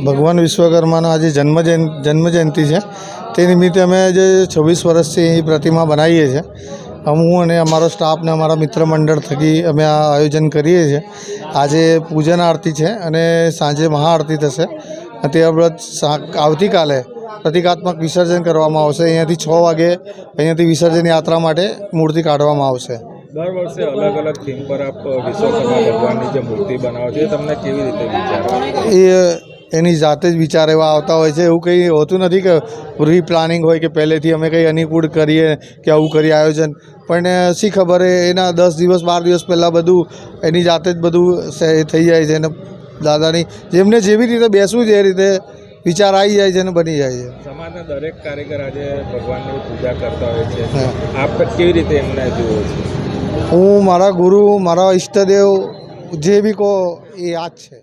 ભગવાન વિશ્વકર્માનો આજે જન્મજયંતિ છે તે નિમિત્તે અમે જે 26 વર્ષથી અહીં પ્રતિમા બનાવીએ છીએ. હું અને અમારો સ્ટાફ ને અમારા મિત્ર મંડળ થકી અમે આ આયોજન કરીએ છીએ. આજે પૂજન આરતી છે અને સાંજે મહાઆરતી થશે. ત્યારબાદ આવતીકાલે પ્રતિકાત્મક વિસર્જન કરવામાં આવશે. અહીંયાથી 6 વાગે અહીંયાથી વિસર્જન યાત્રા માટે મૂર્તિ કાઢવામાં આવશે. દર વર્ષે અલગ અલગ થીમ પર આપ વિશ્વકર્મા ભગવાનની જે મૂર્તિ બનાવો છો, તમને કેવી રીતે વિચાર આવે? એની જાતે જ વિચાર એવા આવતા હોય છે. એવું કંઈ હોતું નથી કે પ્રી પ્લાનિંગ હોય કે પહેલેથી અમે કંઈ અનુકૂળ કરીએ કે આવું કરીએ આયોજન. પણ શી ખબર એના 10 દિવસ 12 દિવસ પહેલાં બધું એની જાતે જ બધું થઈ જાય છે. અને દાદાની જેમને જેવી રીતે બેસવું છે એ રીતે વિચાર આવી જાય છે અને બની જાય છે. સમાજના દરેક કારીગર આજે ભગવાનની પૂજા કરતા હોય છે. આપ કેવી રીતે એમને જુઓ છો? હું મારા ગુરુ, મારા ઈષ્ટદેવ જે બી કહો એ આ જ છે.